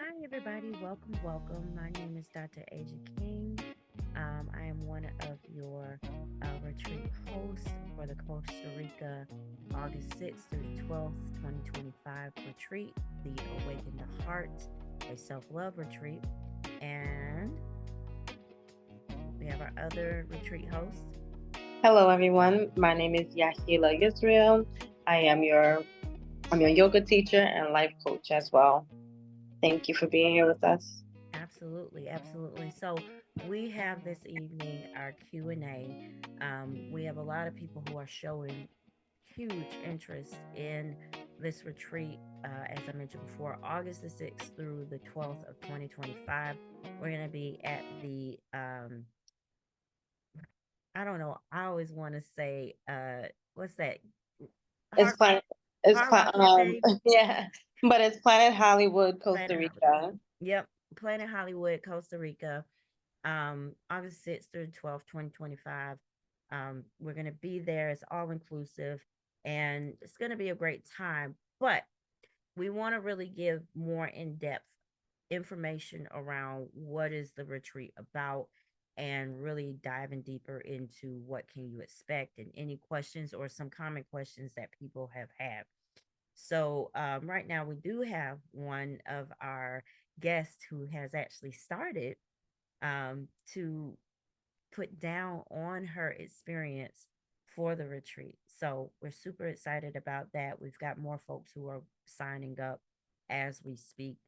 Hi, everybody. Welcome, welcome. My name is Dr. Asia King. I am one of your retreat hosts for the Costa Rica August 6th through 12th, 2025 retreat, the Awaken the Heart, a self love retreat. And we have our other retreat host. Hello, everyone. My name is Yahhila Israel. I am your yoga teacher and life coach as well. Thank you for being here with us. Absolutely, absolutely. So we have this evening our Q&A. We have a lot of people who are showing huge interest in this retreat. As I mentioned before, August the 6th through the 12th of 2025. We're going to be at the, I don't know, I always want to say, what's that? It's Hard Rock, Planet, it's Hard Rock Cafe? yeah, but it's Planet Hollywood, Costa Planet Hollywood. Rica. Yep, Planet Hollywood, Costa Rica. August 6th through 12th, 2025. We're going to be there. It's all inclusive and it's going to be a great time. But we want to really give more in depth information around what is the retreat about and really diving deeper into what can you expect and any questions or some common questions that people have had. So right now we do have one of our guests who has actually started to put down on her experience for the retreat. So we're super excited about that. We've got more folks who are signing up as we speak.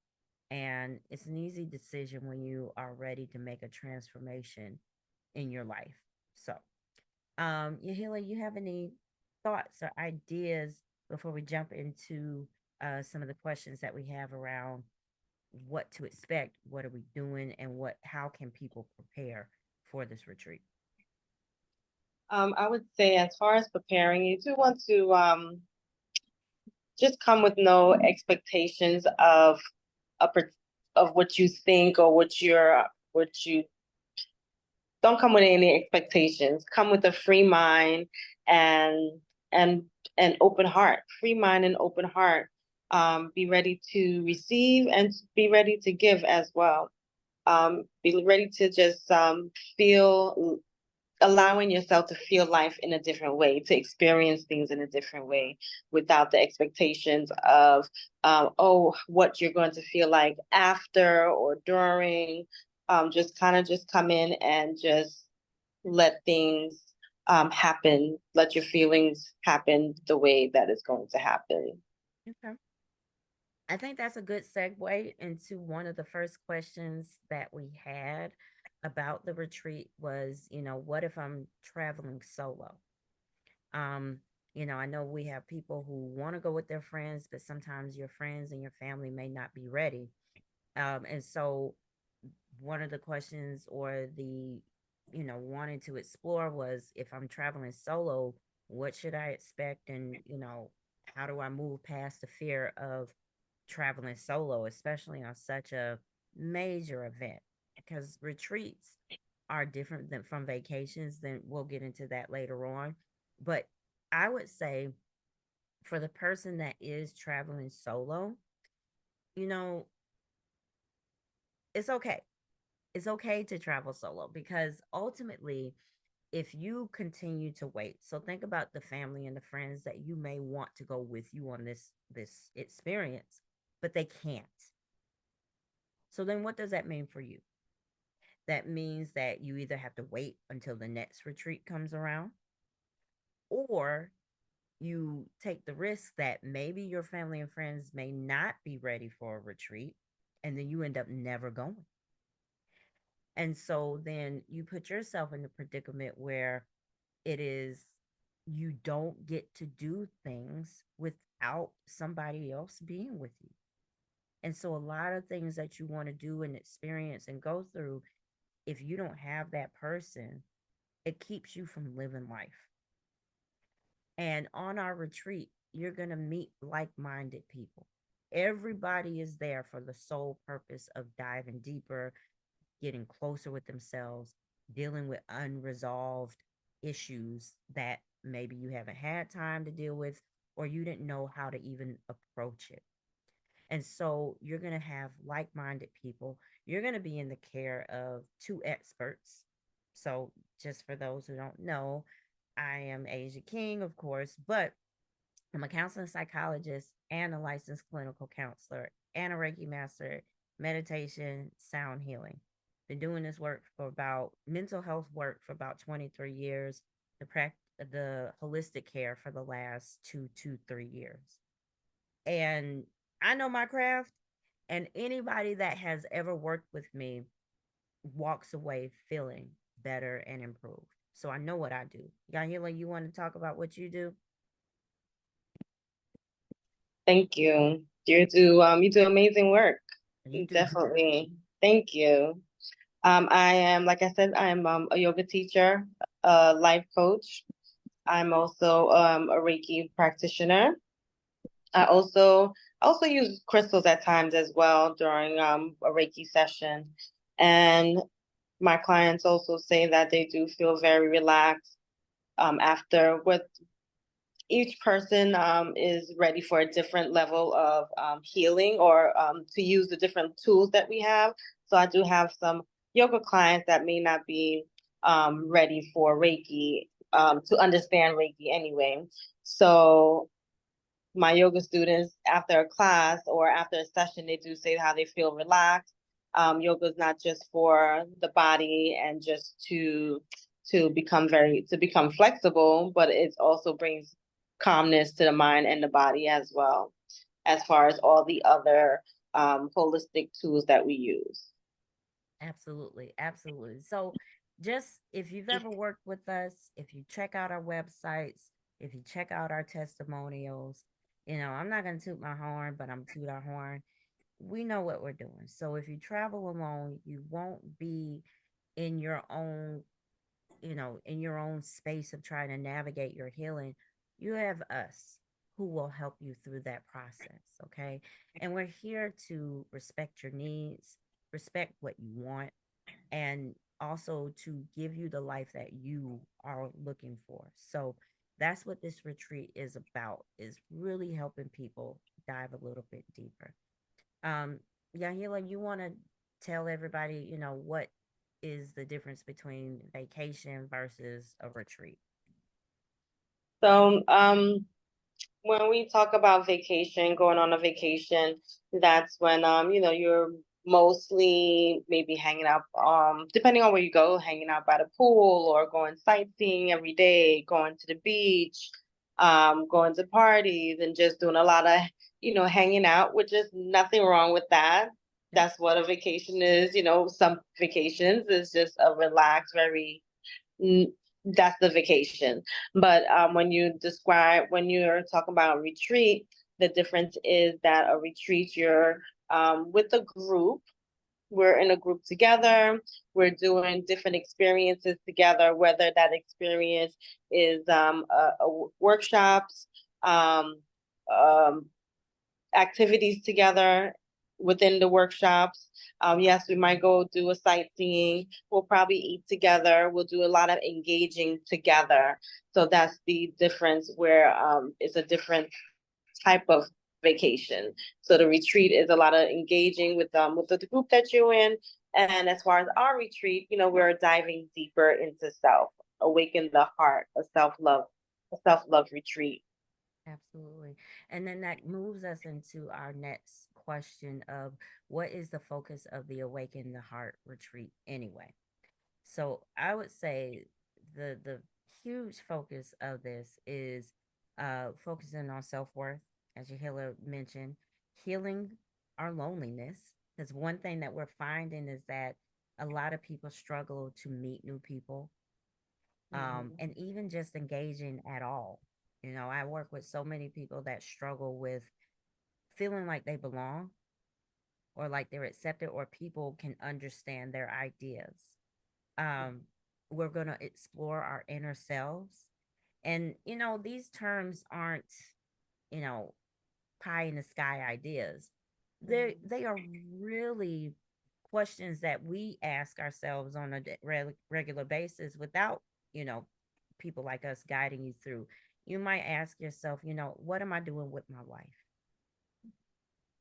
And it's an easy decision when you are ready to make a transformation in your life. So, Yahila, you have any thoughts or ideas before we jump into some of the questions that we have around what to expect, what are we doing, and how can people prepare for this retreat? I would say, as far as preparing, you do want to just come with no expectations a, of what you think or what you don't come with any expectations. Come with a free mind and and an open heart. Free mind and open heart. Be ready to receive and be ready to give as well. Be ready to just feel, allowing yourself to feel life in a different way, to experience things in a different way, without the expectations of, oh, what you're going to feel like after or during. Just kind of just come in and just let things happen. Let your feelings happen the way that it's going to happen. Okay. I think that's a good segue into one of the first questions that we had about the retreat was, what if I'm traveling solo? Um, I know we have people who want to go with their friends, but sometimes your friends and your family may not be ready. And so one of the questions or wanting to explore was if I'm traveling solo, what should I expect? And, how do I move past the fear of traveling solo, especially on such a major event? Because retreats are different than from vacations, then we'll get into that later on. But I would say for the person that is traveling solo, you know, it's okay. It's okay to travel solo because ultimately, if you continue to wait, so think about the family and the friends that you may want to go with you on this experience, but they can't. So then what does that mean for you? That means that you either have to wait until the next retreat comes around, or you take the risk that maybe your family and friends may not be ready for a retreat, and then you end up never going. And so then you put yourself in the predicament where it is you don't get to do things without somebody else being with you. And so a lot of things that you want to do and experience and go through, if you don't have that person, it keeps you from living life. And on our retreat, you're going to meet like minded people. Everybody is there for the sole purpose of diving deeper, getting closer with themselves, dealing with unresolved issues that maybe you haven't had time to deal with, or you didn't know how to even approach it. And so you're going to have like minded people. You're going to be in the care of two experts. So, just for those who don't know, I am Asia King, of course, but I'm a counseling psychologist and a licensed clinical counselor and a Reiki master, meditation, sound healing. Been doing this work for about mental health work for about 23 years, the holistic care for the last 2 to 3 years. And I know my craft, and anybody that has ever worked with me walks away feeling better and improved. So I know what I do. Yahila, you want to talk about what you do? Thank you. You do amazing work. You do. Definitely. Thank you. I am, like I said, I'm a yoga teacher, a life coach. I'm also a Reiki practitioner. I also use crystals at times as well during a Reiki session. And my clients also say that they do feel very relaxed after with each person is ready for a different level of healing or to use the different tools that we have. So I do have some yoga clients that may not be ready for Reiki to understand Reiki anyway. So my yoga students, after a class or after a session, they do say how they feel relaxed. Yoga is not just for the body and just to become flexible, but it also brings calmness to the mind and the body as well, as far as all the other holistic tools that we use. Absolutely. Absolutely. So, just if you've ever worked with us, if you check out our websites, if you check out our testimonials, I'm not going to toot my horn, but I'm toot our horn. We know what we're doing. So, if you travel alone, you won't be in your own in your own space of trying to navigate your healing. You have us who will help you through that process. Okay. And we're here to respect your needs, respect what you want, and also to give you the life that you are looking for. So that's what this retreat is about, is really helping people dive a little bit deeper. Um, Yahila, you want to tell everybody, what is the difference between vacation versus a retreat? So, when we talk about vacation, going on a vacation, that's when you're mostly maybe hanging out, depending on where you go, hanging out by the pool or going sightseeing every day, going to the beach, going to parties and just doing a lot of, hanging out, which is nothing wrong with that. Yep. That's what a vacation is. Some vacations is just a relaxed, very that's the vacation. But when you're talking about retreat, the difference is that a retreat, you're with a group. We're in a group together. We're doing different experiences together, whether that experience is workshops, um, um, activities together within the workshops. Yes, we might go do a sightseeing. We'll probably eat together. We'll do a lot of engaging together. So that's the difference where it's a different type of vacation. So the retreat is a lot of engaging with the group that you're in. And as far as our retreat, we're diving deeper into self, awaken the heart, a self-love retreat. Absolutely. And then that moves us into our next question of what is the focus of the Awaken the Heart retreat anyway? So I would say the huge focus of this is focusing on self-worth, as Yahila mentioned, healing our loneliness. Because one thing that we're finding is that a lot of people struggle to meet new people, Mhm. and even just engaging at all. I work with so many people that struggle with feeling like they belong or like they're accepted or people can understand their ideas. Um, we're going to explore our inner selves. And, these terms aren't, you know, pie in the sky ideas. They are really questions that we ask ourselves on a regular basis without, you know, people like us guiding you through. You might ask yourself, what am I doing with my life?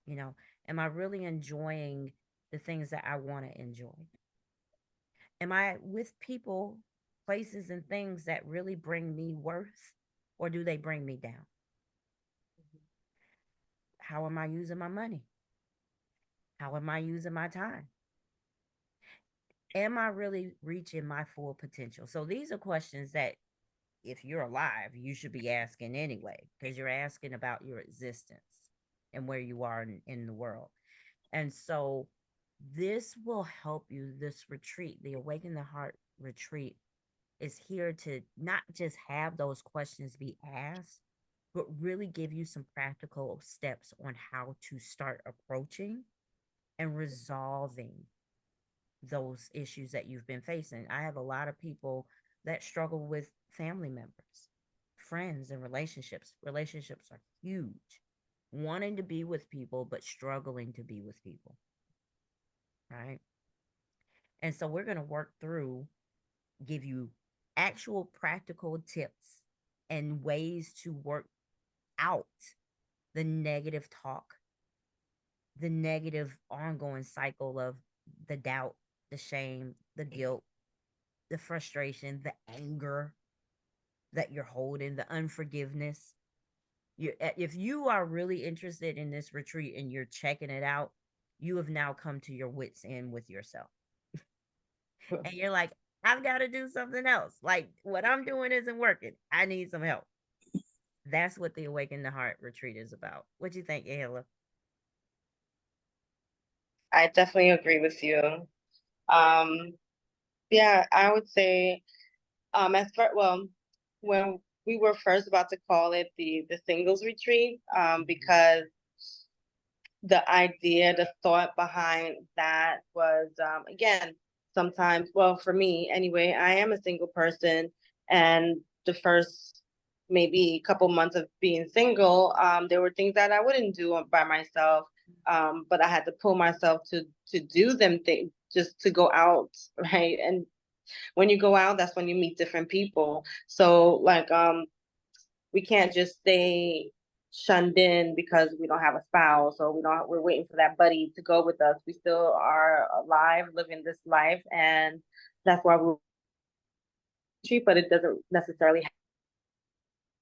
You know, am I really enjoying the things that I want to enjoy? Am I with people, places, and things that really bring me worth, or do they bring me down? How am I using my money? How am I using my time? Am I really reaching my full potential? So these are questions that, if you're alive, you should be asking anyway, because you're asking about your existence and where you are in the world. And so this will help you. This retreat, the Awaken the Heart retreat, is here to not just have those questions be asked, but really give you some practical steps on how to start approaching and resolving those issues that you've been facing. I have a lot of people that struggle with family members, friends, and relationships. Relationships are huge. Wanting to be with people, but struggling to be with people, right? And so we're going to work through, give you actual practical tips and ways to work out the negative talk, the negative ongoing cycle of the doubt, the shame, the guilt, the frustration, the anger that you're holding, the unforgiveness. If you are really interested in this retreat and you're checking it out, you have now come to your wits' end with yourself. And you're like, I've got to do something else. Like, what I'm doing isn't working. I need some help. That's what the Awaken the Heart retreat is about. What do you think, Yahhila? I definitely agree with you. Um, yeah, I would say, as far, well, when we were first about to call it the singles retreat, Mhm. because the idea, the thought behind that was, again, sometimes, well, for me anyway, I am a single person, and the first maybe couple months of being single, there were things that I wouldn't do by myself, but I had to pull myself to do them things, just to go out, right? And when you go out, that's when you meet different people. So like, we can't just stay shunned in because we don't have a spouse, or we're waiting for that buddy to go with us. We still are alive, living this life, and that's why we retreat. But it doesn't necessarily have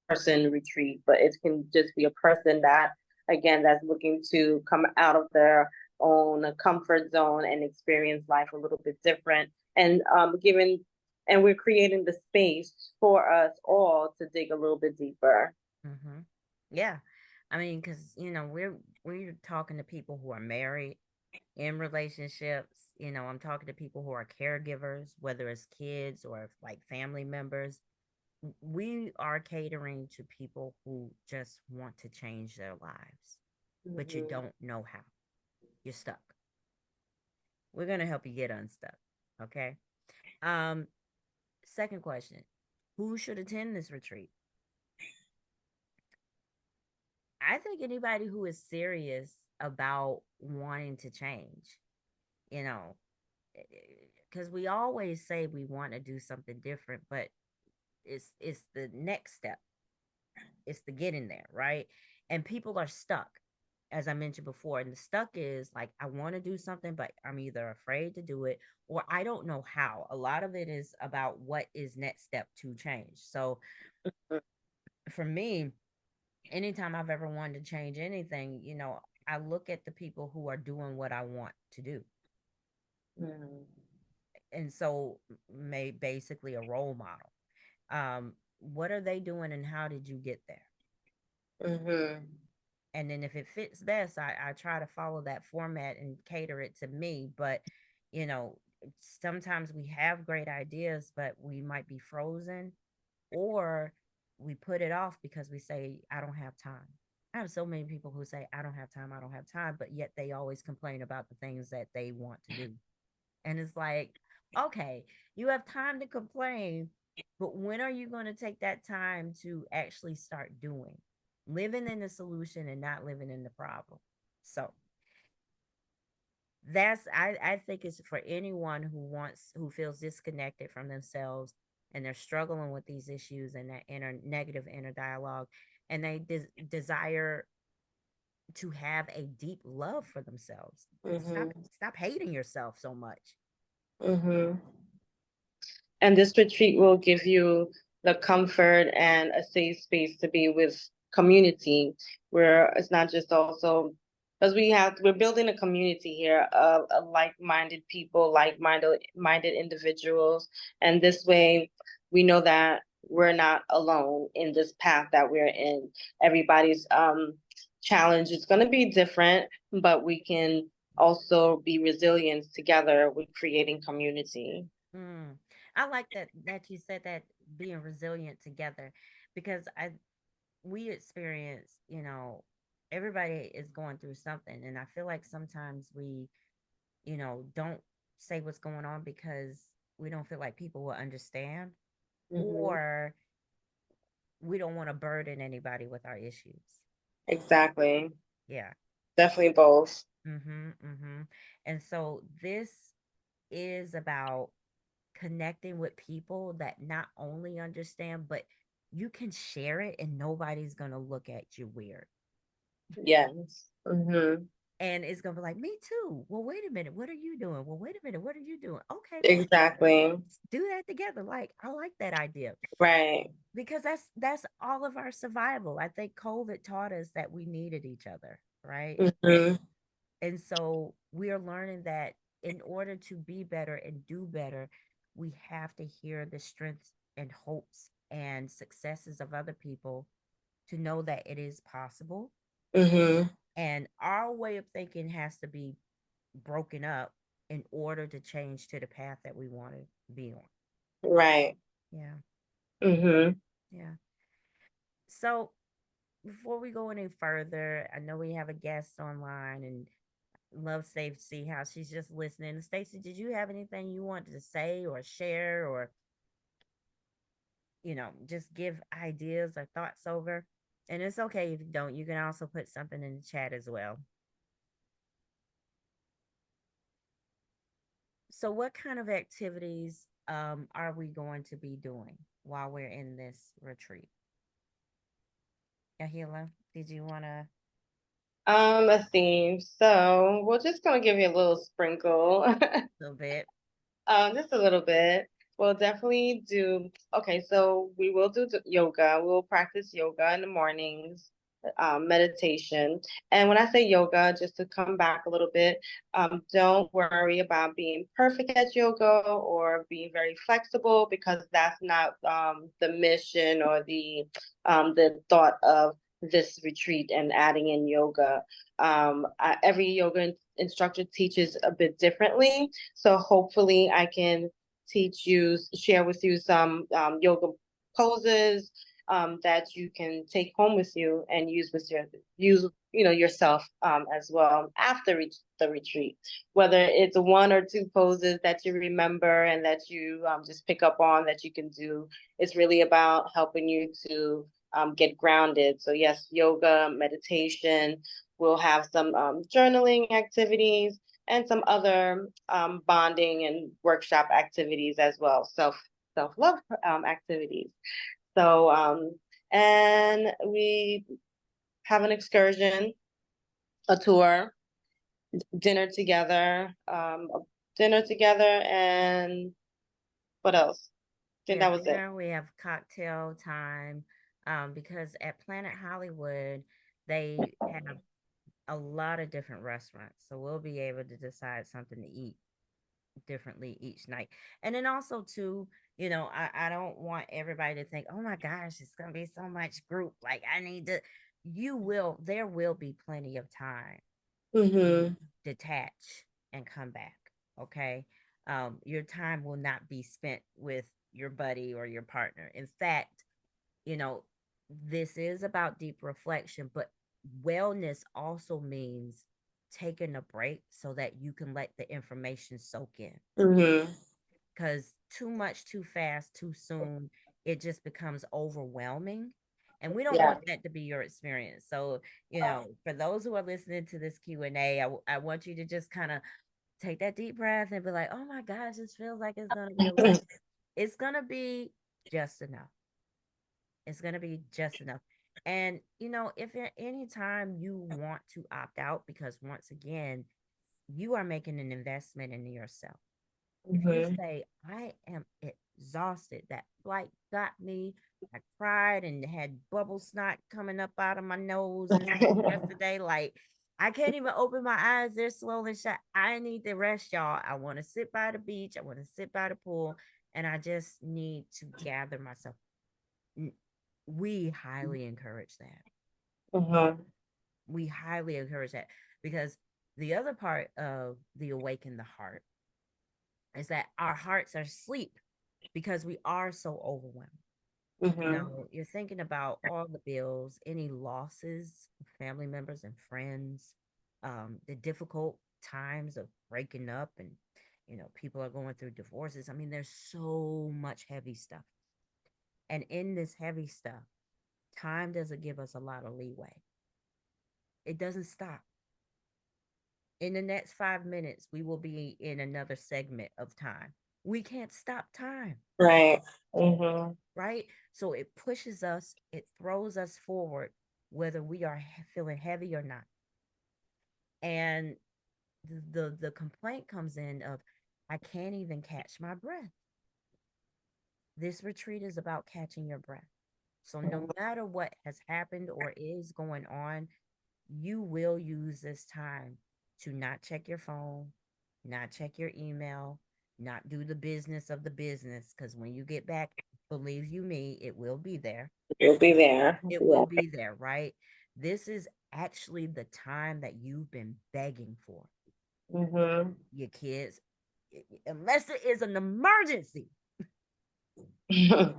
a person retreat, but it can just be a person that, again, that's looking to come out of their own comfort zone and experience life a little bit different, and given and we're creating the space for us all to dig a little bit deeper. Mm-hmm. Yeah. I mean, because, we're talking to people who are married, in relationships. I'm talking to people who are caregivers, whether it's kids or like family members. We are catering to people who just want to change their lives, but you Mhm. don't know how. You're stuck. We're going to help you get unstuck. Okay. Um, Second question: who should attend this retreat? I think anybody who is serious about wanting to change, you know, because we always say we want to do something different, but it's the next step. It's the getting there, right? And people are stuck, as I mentioned before. And the stuck is like, I want to do something, but I'm either afraid to do it or I don't know how. A lot of it is about what is next step to change. So for me, anytime I've ever wanted to change anything, I look at the people who are doing what I want to do. Mhm. And so, may basically a role model. What are they doing and how did you get there? Mhm. And then if it fits best, I try to follow that format and cater it to me. But, you know, sometimes we have great ideas, but we might be frozen, or we put it off because we say, I don't have time. I have so many people who say, I don't have time, I don't have time, but yet they always complain about the things that they want to do. And it's like, okay, you have time to complain, but when are you going to take that time to actually start doing? Living in the solution and not living in the problem. So I think it's for anyone who feels disconnected from themselves and they're struggling with these issues and that inner negative inner dialogue, and they desire to have a deep love for themselves. Mm-hmm. Stop hating yourself so much. Mm-hmm. And this retreat will give you the comfort and a safe space to be with community, where it's not just also because we're building a community here of like-minded people, like-minded individuals, and this way we know that we're not alone in this path that we're in. Everybody's challenge is going to be different, but we can also be resilient together with creating community. Mm. I like that you said that, being resilient together, because I we experience, everybody is going through something, and I feel like sometimes we, don't say what's going on because we don't feel like people will understand, Mm-hmm. or we don't want to burden anybody with our issues. Exactly. Yeah. Definitely both. Mhm. Mhm. And so this is about connecting with people that not only understand, but you can share it and nobody's going to look at you weird. Yes. Mm-hmm. And it's going to be like, me too. Well, wait a minute. What are you doing? Well, wait a minute. What are you doing? Okay, well, Exactly. let's do that together. Like, I like that idea, Right. because that's all of our survival. I think COVID taught us that we needed each other, right? Mm-hmm. And so we are learning that in order to be better and do better, we have to hear the strengths and hopes and successes of other people to know that it is possible. Mm-hmm. And our way of thinking has to be broken up in order to change to the path that we want to be on. Right. Yeah. Mm-hmm. Yeah. So before we go any further, I know we have a guest online, and love Stacy how she's just listening. Stacy, did you have anything you wanted to say or share, or just give ideas or thoughts over? And it's okay if you don't. You can also put something in the chat as well. So, what kind of activities are we going to be doing while we're in this retreat? Yahila, did you want to? A theme. So we're just gonna give you a little sprinkle. A little bit. Just a little bit. We'll definitely do. Okay, so we will do yoga. We'll practice yoga in the mornings, meditation. And when I say yoga, just to come back a little bit, don't worry about being perfect at yoga or being very flexible, because that's not the mission or the thought of this retreat and adding in yoga. Every yoga instructor teaches a bit differently, so hopefully I can share with you some yoga poses that you can take home with you and use yourself as well after the retreat. Whether it's one or two poses that you remember and that you just pick up on that you can do, it's really about helping you to get grounded. So yes, yoga, meditation. We'll have some journaling activities and some other bonding and workshop activities as well, self love activities. So and we have an excursion, a tour, dinner together, and what else? I think Yeah, that was it. dinner. We have cocktail time, because at Planet Hollywood, they have a lot of different restaurants. So we'll be able to decide something to eat differently each night. And then also too, I don't want everybody to think, oh my gosh, it's gonna be so much group. Like I need to there will be plenty of time to Mm-hmm. detach and come back. Okay. Your time will not be spent with your buddy or your partner. In fact, you know, this is about deep reflection, but wellness also means taking a break so that you can let the information soak in. Mm-hmm. Because too much, too fast, too soon, it just becomes overwhelming. And we don't Yeah. want that to be your experience. So, for those who are listening to this Q&A, I want you to just kind of take that deep breath and be like, oh my gosh, this feels like it's going to be a lot. It's going to be just enough. It's going to be just enough. And, if at any time you want to opt out, because once again, you are making an investment in yourself. If you Mm-hmm. say, I am exhausted, that flight got me, I cried and had bubble snot coming up out of my nose and stuff yesterday, like, I can't even open my eyes, they're swollen shut. I need to rest, y'all. I want to sit by the beach, I want to sit by the pool, and I just need to gather myself. We highly encourage that. Uh-huh. We highly encourage that, because the other part of the Awaken the Heart is that our hearts are asleep because we are so overwhelmed. Mm-hmm. You're thinking about all the bills, any losses, family members and friends, the difficult times of breaking up, and people are going through divorces. I mean, there's so much heavy stuff. And in this heavy stuff, time doesn't give us a lot of leeway. It doesn't stop. In the next 5 minutes, we will be in another segment of time. We can't stop time, Right. Mm-hmm. right? So it pushes us, it throws us forward, whether we are feeling heavy or not. And the complaint comes in of, I can't even catch my breath. This retreat is about catching your breath. So no matter what has happened or is going on, you will use this time to not check your phone, not check your email, not do the business of the business. Because when you get back, believe you me, it will be there. You'll be there. It Yeah. will be there, right? This is actually the time that you've been begging for. Mm-hmm. Your kids, unless it is an emergency, the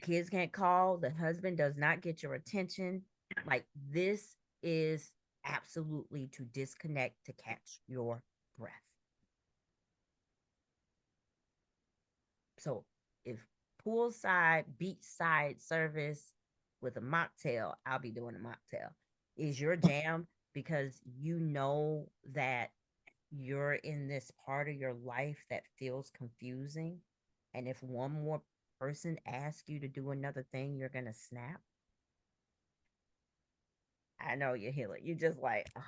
kids can't call, the husband does not get your attention. Like, this is absolutely to disconnect, to catch your breath. So if poolside, beachside service with a mocktail, I'll be doing a mocktail, is your jam, because you know that you're in this part of your life that feels confusing. And if one more person asks you to do another thing, you're going to snap. I know you're healing. You just like, oh.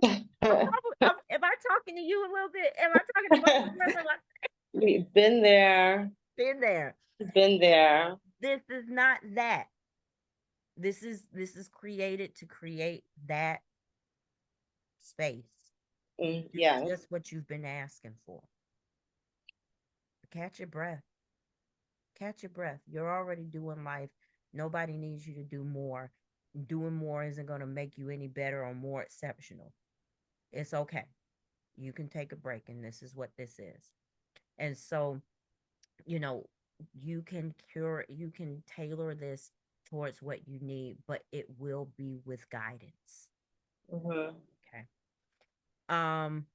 Am I talking to you a little bit? Am I talking to both of us? We've been there. Been there. Been there. This is not that. This is created to create that space. Do Yeah. just what you've been asking for. Catch your breath. Catch your breath. You're already doing life. Nobody needs you to do more. Doing more isn't going to make you any better or more exceptional. It's okay. You can take a break, and this is what this is. And so, you know, you can tailor this towards what you need, but it will be with guidance. Mm-hmm. Okay. Um,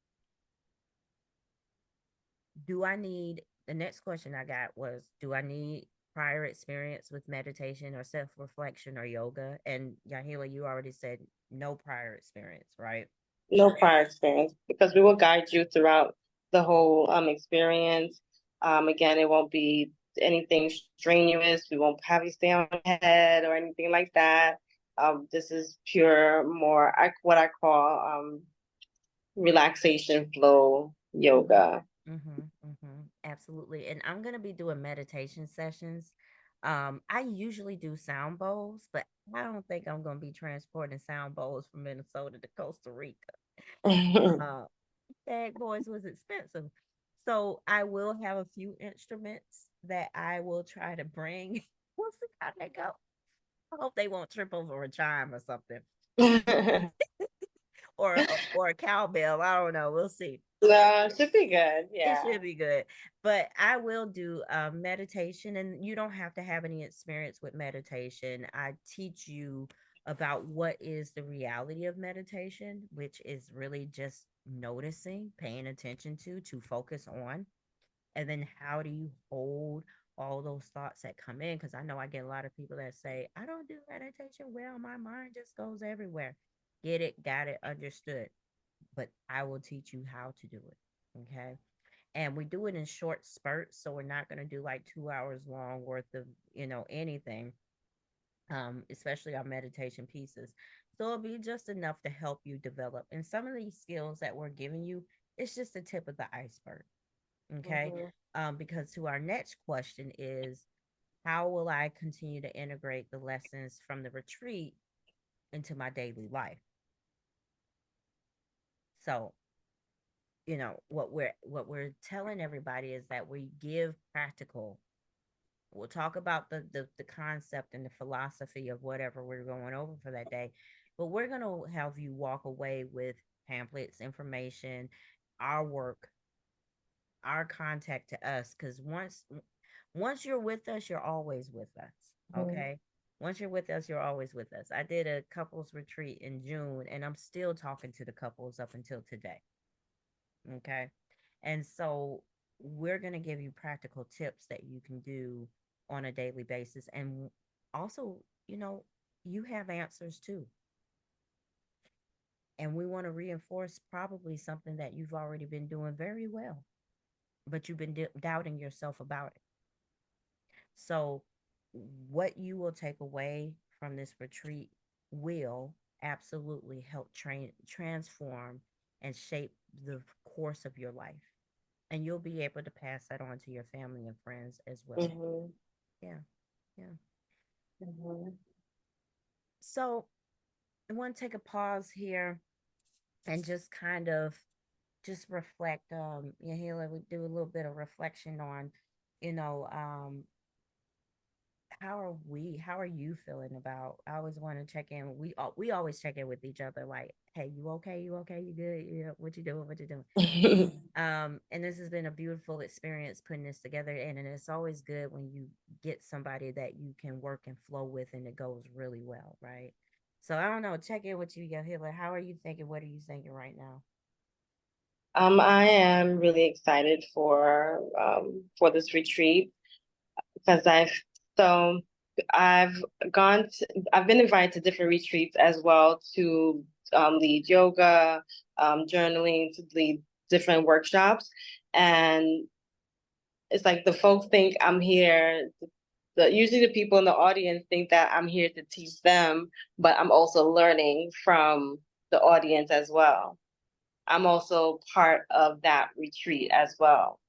do I need the next question I got was, do I need prior experience with meditation or self-reflection or yoga? And Yahhila, you already said no prior experience, right? No prior experience because we will guide you throughout the whole experience. Again, it won't be anything strenuous. We won't have you stay on your head or anything like that. This is pure, more what I call relaxation flow yoga. Mm-hmm, mm-hmm, absolutely. And I'm gonna be doing meditation sessions. I usually do sound bowls, but I don't think I'm gonna be transporting sound bowls from Minnesota to Costa Rica. Uh, Bag Boys was expensive. So I will have a few instruments that I will try to bring. We'll see how they go. I hope they won't trip over a chime or something, or a cowbell. I don't know. We'll see. No, it should be good. It Yeah. should be good. But I will do meditation, and you don't have to have any experience with meditation. I teach you about what is the reality of meditation, which is really just noticing, paying attention to focus on. And then how do you hold all those thoughts that come in? Because I know I get a lot of people that say, I don't do meditation well, my mind just goes everywhere. Get it, got it, understood. But I will teach you how to do it. Okay. And we do it in short spurts. So we're not going to do like 2 hours long worth of, anything. especially our meditation pieces. So it'll be just enough to help you develop. And some of these skills that we're giving you, it's just the tip of the iceberg. Okay. Mhm. Because to our next question is, how will I continue to integrate the lessons from the retreat into my daily life? So, what we're telling everybody is that we give practical. We'll talk about the concept and the philosophy of whatever we're going over for that day, but we're going to have you walk away with pamphlets, information, our work, our contact to us, because once you're with us, you're always with us. Mhm. Okay. Once you're with us, you're always with us. I did a couples retreat in June, and I'm still talking to the couples up until today. Okay. And so we're going to give you practical tips that you can do on a daily basis. And also, you know, you have answers too. And we want to reinforce probably something that you've already been doing very well, but you've been doubting yourself about it. So, what you will take away from this retreat will absolutely help transform and shape the course of your life. And you'll be able to pass that on to your family and friends as well. Mhm. Yeah. Yeah. Mhm. So, I want to take a pause here and just kind of just reflect. Yahila, we do a little bit of reflection on, you know, how are you feeling about, I always want to check in, we always check in with each other, like, hey, you okay, you okay, you good, yeah, what you doing. And this has been a beautiful experience putting this together, and it's always good when you get somebody that you can work and flow with and it goes really well, right? So I don't know, check in with you, Yahila. How are you thinking? What are you thinking right now? I am really excited for this retreat because so I've I've been invited to different retreats as well to lead yoga, journaling, to lead different workshops, and it's like the folks think I'm here. Usually the people in the audience think that I'm here to teach them, but I'm also learning from the audience as well. I'm also part of that retreat as well.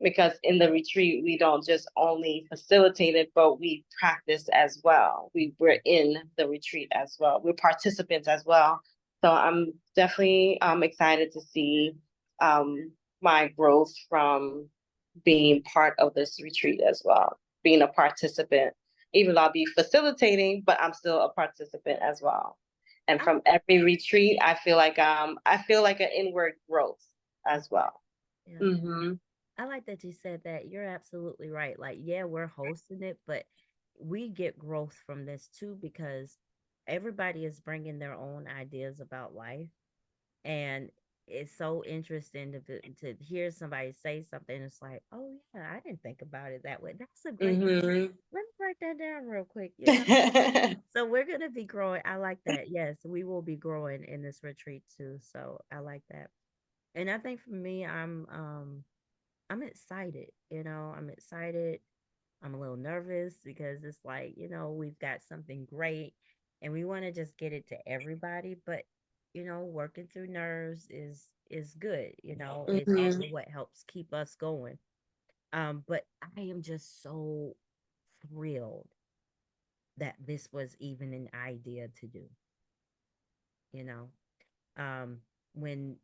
Because in the retreat, we don't just only facilitate it, but we practice as well. We're in the retreat as well. We're participants as well. So I'm definitely excited to see um, my growth from being part of this retreat as well, being a participant. Even though I'll be facilitating, but I'm still a participant as well. And I, from every retreat, I feel like an inward growth as well. yeah. Mm-hmm. I like that you said that. You're absolutely right. Like, yeah, we're hosting it, but we get growth from this too, because everybody is bringing their own ideas about life. And it's so interesting to hear somebody say something. It's like, oh, yeah, I didn't think about it that way. That's a great, Mm-hmm. let me write that down real quick. So we're going to be growing. I like that. Yes, we will be growing in this retreat too. So I like that. And I think for me, I'm excited, I'm excited. I'm a little nervous because it's like, we've got something great and we want to just get it to everybody, but working through nerves is good. It's Mm-hmm. also what helps keep us going. But I am just so thrilled that this was even an idea to do, you know. When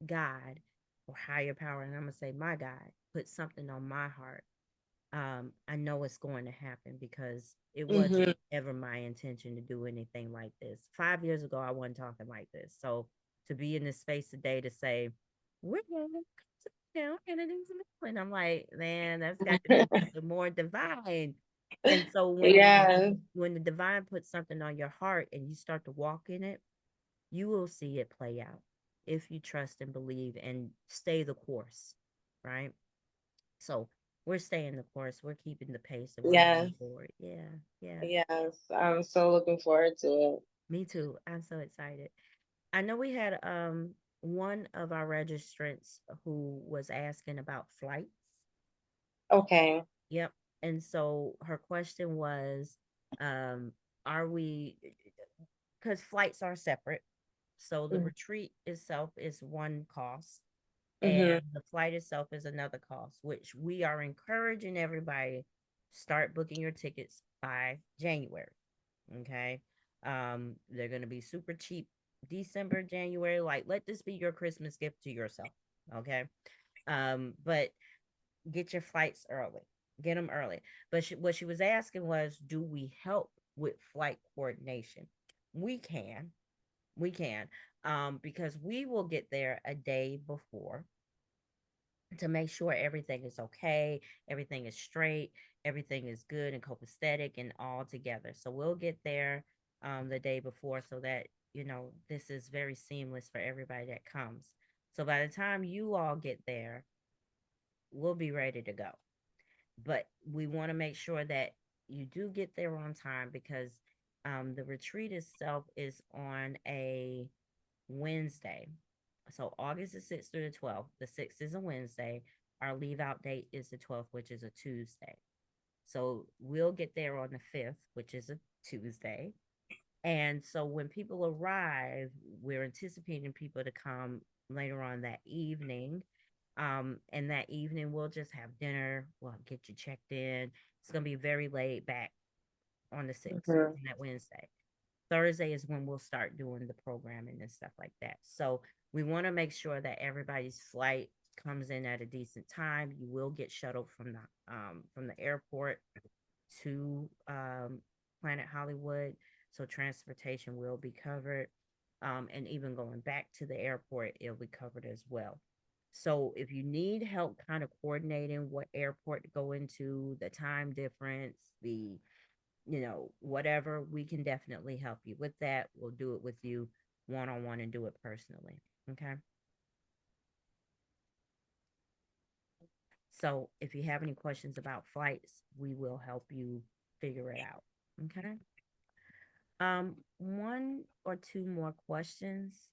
God or higher power, and I'm gonna say my God, put something on my heart, I know it's going to happen because it wasn't Mm-hmm. ever my intention to do anything like this. 5 years ago, I wasn't talking like this. So to be in this space today to say, we're going to sit down and do some healing, I'm like, man, that's got to be something more divine. And so Yeah. when the divine puts something on your heart and you start to walk in it, you will see it play out if you trust and believe and stay the course, right? So we're staying the course, we're keeping the pace, and we're moving Yes. forward. Yeah, yeah. Yes. I'm so looking forward to it. Me too. I'm so excited. I know we had one of our registrants who was asking about flights. Okay. Yep. And so her question was, Um, are we, because flights are separate. So the retreat itself is one cost, and Mm-hmm. the flight itself is another cost, which we are encouraging everybody start booking your tickets by January. Okay. They're gonna be super cheap December, January. Like, let this be your Christmas gift to yourself. Okay. But get your flights early. Get them early. But what she was asking was, do we help with flight coordination? We can. We can. Because we will get there a day before to make sure everything is okay, everything is straight, everything is good and copacetic and all together. So we'll get there the day before so that, this is very seamless for everybody that comes. So by the time you all get there, we'll be ready to go. But we want to make sure that you do get there on time because the retreat itself is on a Wednesday. So August the 6th through the 12th. The 6th is a Wednesday. Our leave out date is the 12th, which is a Tuesday. So we'll get there on the 5th, which is a Tuesday. And so when people arrive, we're anticipating people to come later on that evening. And that evening we'll just have dinner. We'll get you checked in. It's gonna be very laid back on the 6th, Mm-hmm. on that Wednesday. Thursday is when we'll start doing the programming and stuff like that. So we want to make sure that everybody's flight comes in at a decent time. You will get shuttled from the airport to Planet Hollywood, so transportation will be covered. And even going back to the airport, it'll be covered as well. So if you need help kind of coordinating what airport to go into, the time difference, the whatever, we can definitely help you with that. We'll do it with you one on one and do it personally. Okay. So if you have any questions about flights, we will help you figure it out. Okay. One or two more questions,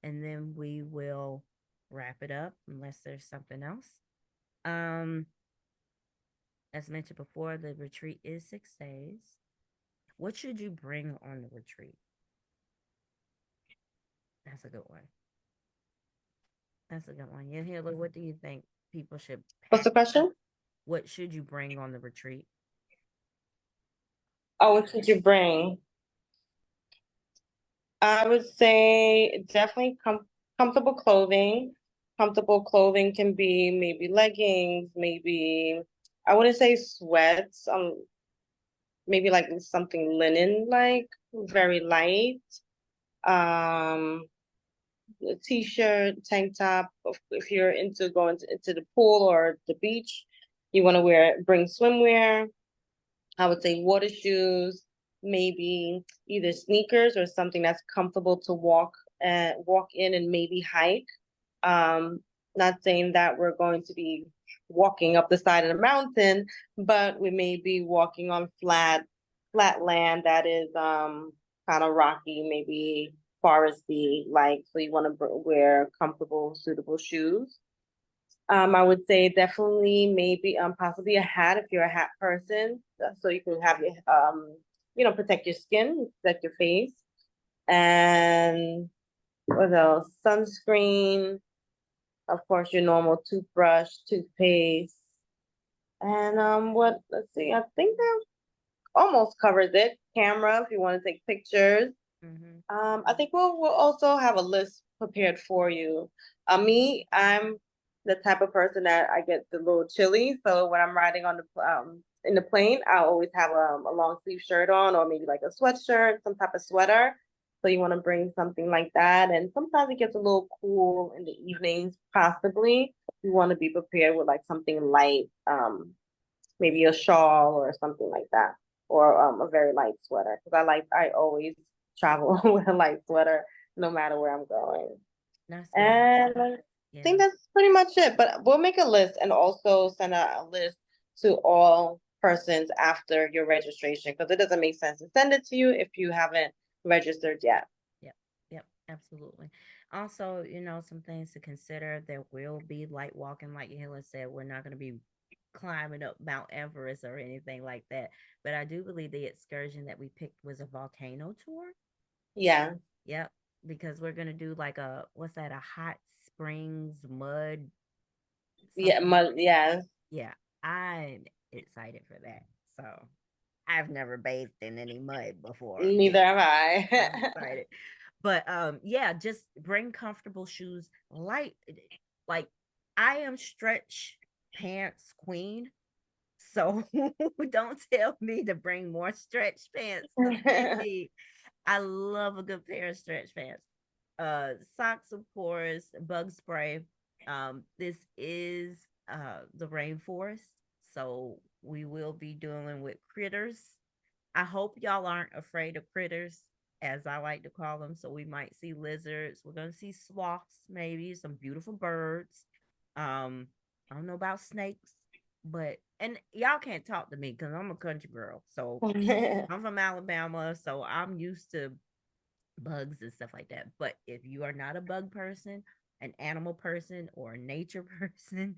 and then we will wrap it up unless there's something else. Um, as mentioned before, the retreat is 6 days. What should you bring on the retreat? That's a good one. That's a good one. Yeah, Hillary, what do you think people should What's pack? the question? What should you bring on the retreat? Oh, what should you bring? I would say definitely comfortable clothing. Comfortable clothing can be maybe leggings, maybe I wouldn't say sweats, maybe like something linen like very light. Um, a t-shirt, tank top. If you're into going into the pool or the beach, you want to bring swimwear. I would say water shoes, maybe either sneakers or something that's comfortable to walk in and maybe hike. Um, Not saying that we're going to be walking up the side of the mountain, but we may be walking on flat land that is kind of rocky, maybe foresty, like so you want to wear comfortable, suitable shoes. I would say definitely maybe possibly a hat if you're a hat person, so you can have your protect your skin, protect your face, and what else? Sunscreen, of course, your normal toothbrush, toothpaste, and what? Let's see, I think that almost covers it. Camera if you want to take pictures. Mm-hmm. I think we'll also have a list prepared for you. I'm the type of person that I get the little chilly, so when I'm riding on the in the plane, I always have a long sleeve shirt on, or maybe like a sweatshirt, some type of sweater. So you want to bring something like that, and sometimes it gets a little cool in the evenings. Possibly, you want to be prepared with like something light, maybe a shawl or something like that, or a very light sweater. Because I always travel with a light sweater no matter where I'm going. That's good. And I think Yeah. that's pretty much it. But we'll make a list and also send a list to all persons after your registration because it doesn't make sense to send it to you if you haven't registered yet. Yep. Yep. Absolutely. Also, some things to consider. There will be light walking, like Yahhila said. We're not going to be climbing up Mount Everest or anything like that. But I do believe the excursion that we picked was a volcano tour. Yeah. Yep, because we're gonna do like a what's that? A hot springs mud Yeah. something. Yeah. Yeah, I'm excited for that. So I've never bathed in any mud before. Neither have I'm I. excited. But yeah, just bring comfortable shoes. Like I am stretch pants queen. So don't tell me to bring more stretch pants because I need I love a good pair of stretch pants. Socks, of course, bug spray. This is the rainforest, so we will be dealing with critters. I hope y'all aren't afraid of critters, as I like to call them. So we might see lizards. We're gonna see sloths, maybe some beautiful birds. I don't know about snakes, but and y'all can't talk to me because I'm a country girl. So I'm from Alabama, so I'm used to bugs and stuff like that. But if you are not a bug person, an animal person, or a nature person,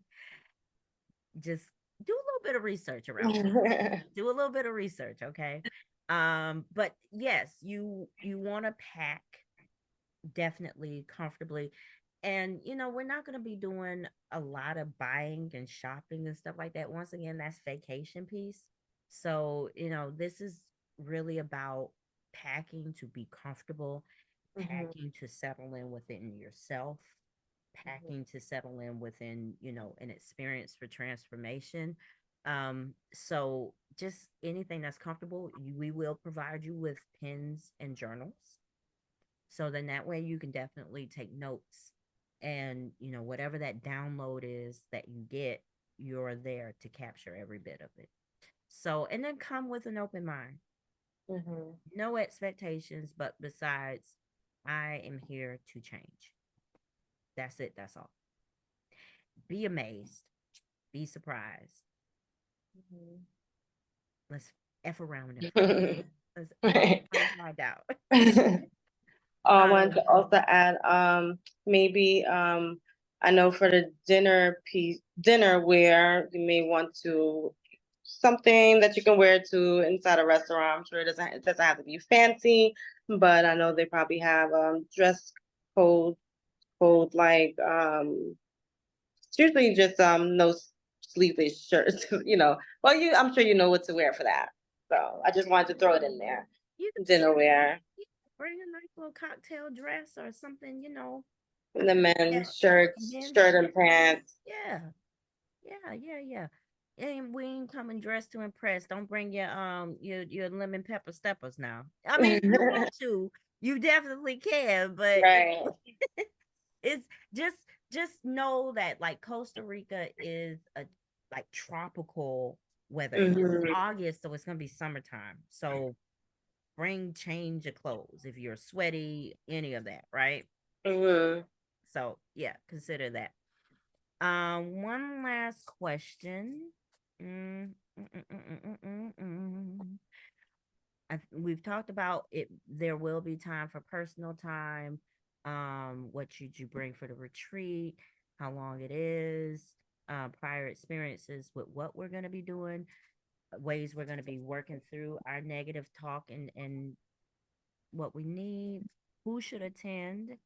just do a little bit of research around that. Do a little bit of research, okay? But yes, you want to pack definitely comfortably. And we're not going to be doing a lot of buying and shopping and stuff like that. Once again, that's vacation piece. So, this is really about packing to be comfortable, Mhm, packing to settle in within yourself, mhm, packing to settle in within, an experience for transformation. So just anything that's comfortable, we will provide you with pens and journals. So then that way you can definitely take notes and whatever that download is that you get, you're there to capture every bit of it. So and then come with an open mind. mhm. No expectations, but besides, I am here to change. That's it. That's all. Be amazed. Be surprised. Let's F around and find. Let's F Right. around and find out. I wanted to um, also add, maybe, I know for the dinner wear, you may want to something that you can wear to inside a restaurant. I'm sure it doesn't have to be fancy, but I know they probably have dress code like it's usually just no sleeveless shirts. Well, I'm sure you know what to wear for that. So I just wanted to throw it in there. you can Dinner wear. bring a nice little cocktail dress or something, I The think that men's men's shirt shirt. and pants. Yeah, yeah. And we ain't coming dressed to impress. Don't bring your lemon pepper steppers now. I mean, if you want to, you definitely can, but Right. it's just know that like Costa Rica is a like tropical weather. It's Mhm. August, so it's gonna be summertime. So bring change of clothes if you're sweaty, any of that, right? Mhm. So yeah, consider that. One last question. Mm, mm, mm, mm, mm, mm, mm. We've talked about it. There will be time for personal time. What should you bring for the retreat? How long it is? Prior experiences with what we're going to be doing, ways we're going to be working through our negative talk and what we need. Who should attend?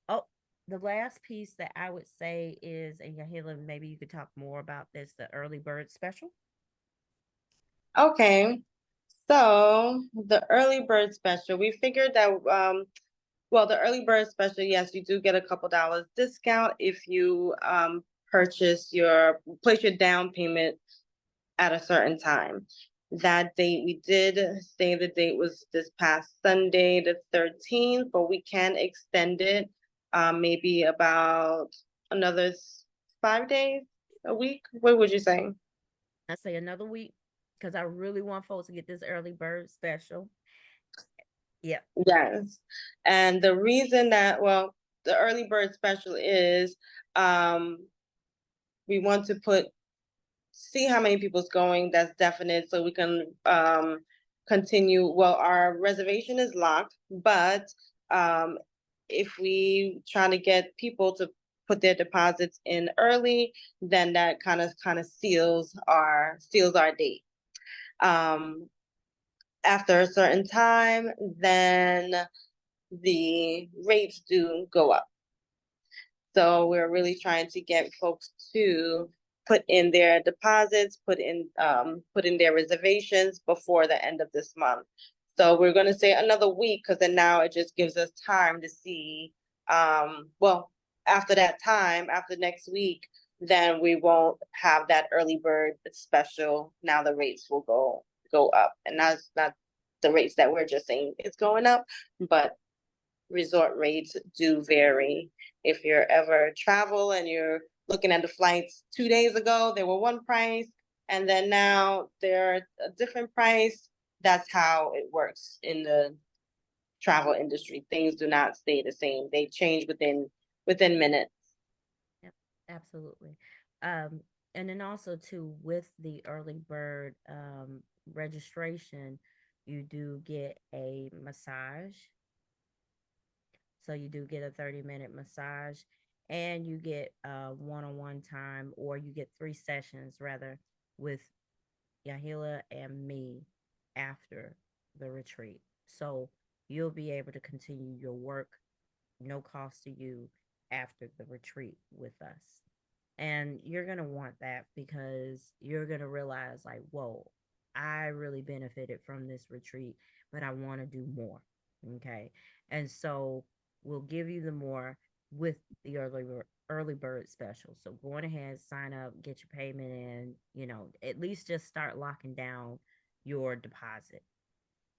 Oh, the last piece that I would say is, and Yahhila, maybe you could talk more about this, the early bird special. Okay. So the early bird special, we figured that well, the early bird special, yes, you do get a couple dollars discount if you place your down payment at a certain time. That date, we did say the date was this past Sunday, the 13th, but we can extend it maybe about another 5 days, a week. What would you say? I say another week because I really want folks to get this early bird special. Yep. Yes. And the reason that, well, the early bird special is um, we want to see how many people's going. That's definite. So we can continue. Well, our reservation is locked, but if we try to get people to put their deposits in early, then that kind of seals our date. Um, After a certain time, then the rates do go up. So we're really trying to get folks to put in their deposits, put in their reservations before the end of this month. So we're going to say another week, because then now it just gives us time to see. Well, after that time, after next week, then we won't have that early bird special. Now the rates will go up, and that's not the rates that we're just saying it's going up, but resort rates do vary. If you're ever travel and you're looking at the flights 2 days ago, they were one price, and then now they're a different price. That's how it works in the travel industry. Things do not stay the same. They change within minutes. Yep, absolutely. Um, and then also too with the early bird registration, you do get a massage. So you do get a 30-minute massage, and you get one-on-one time, or you get 3 sessions rather, with Yahhila and me after the retreat. So you'll be able to continue your work, no cost to you, after the retreat with us. And you're going to want that, because you're going to realize, like, whoa, I really benefited from this retreat, but I want to do more. Okay. And so we'll give you the more with the early bird special. So go on ahead, sign up, get your payment in, at least just start locking down your deposit.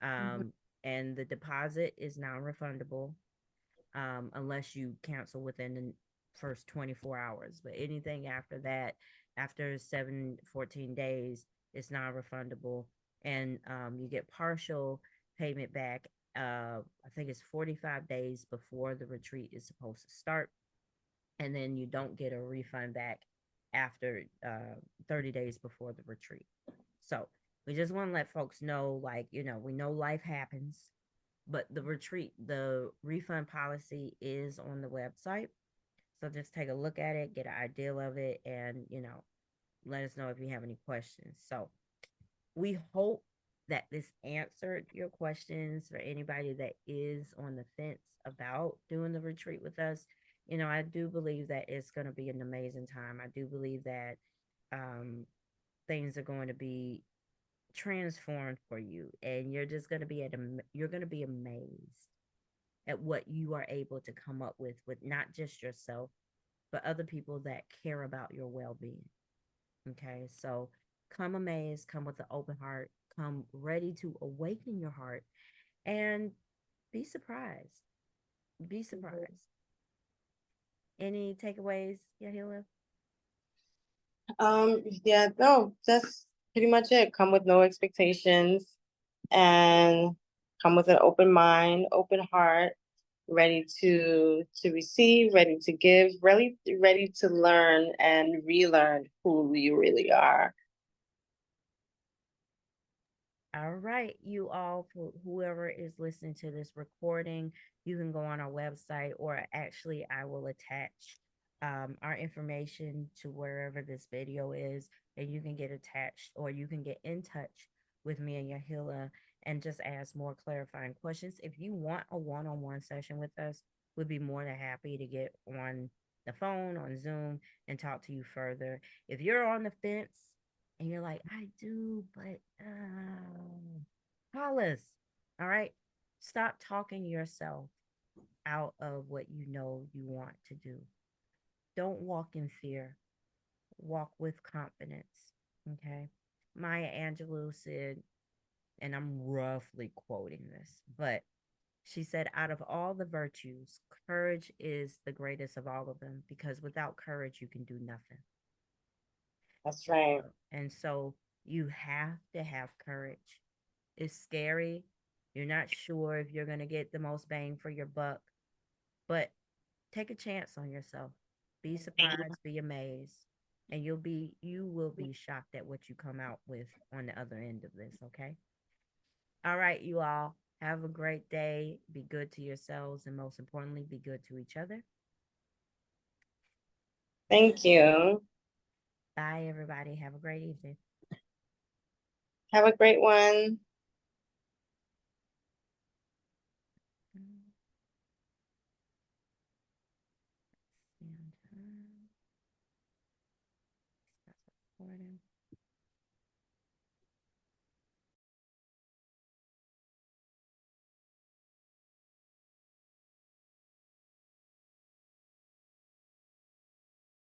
Mhm. Um, and the deposit is non-refundable, unless you cancel within the first 24 hours. But anything after that, after 14 days, it's non-refundable. And you get partial payment back. I think it's 45 days before the retreat is supposed to start. And then you don't get a refund back after 30 days before the retreat. So we just want to let folks know, like, we know life happens, but the refund policy is on the website. So just take a look at it, get an idea of it, and let us know if you have any questions. So we hope that this answered your questions for anybody that is on the fence about doing the retreat with us. I do believe that it's going to be an amazing time. I do believe that um, things are going to be transformed for you, and you're just going to be you're going to be amazed at what you are able to come up with not just yourself, but other people that care about your well-being. Okay, so come amazed, come with an open heart, come ready to awaken your heart, and be surprised. Be Mhm. surprised. Any takeaways, Yahila? Yeah, no, that's pretty much it. Come with no expectations, and come with an open mind, open heart, ready to receive, ready to give, ready to learn and relearn who you really are. All right, you all, for whoever is listening to this recording, you can go on our website, or actually, I will attach our information to wherever this video is, and you can get attached, or you can get in touch with me and Yahila and just ask more clarifying questions. If you want a one-on-one session with us, we'd be more than happy to get on the phone, on Zoom, and talk to you further. If you're on the fence and you're like, I do, but call us. All right. Stop talking yourself out of what you know you want to do. Don't walk in fear. Walk with confidence. Okay. Maya Angelou said, and I'm roughly quoting this, but she said, out of all the virtues, courage is the greatest of all of them, because without courage, you can do nothing. That's right. And so you have to have courage. It's scary. You're not sure if you're going to get the most bang for your buck, but take a chance on yourself. Be surprised, be amazed, and you will be shocked at what you come out with on the other end of this, okay? All right, you all. Have a great day. Be good to yourselves, and most importantly, be good to each other. Thank you. Bye, everybody. Have a great evening. Have a great one. And, stop recording.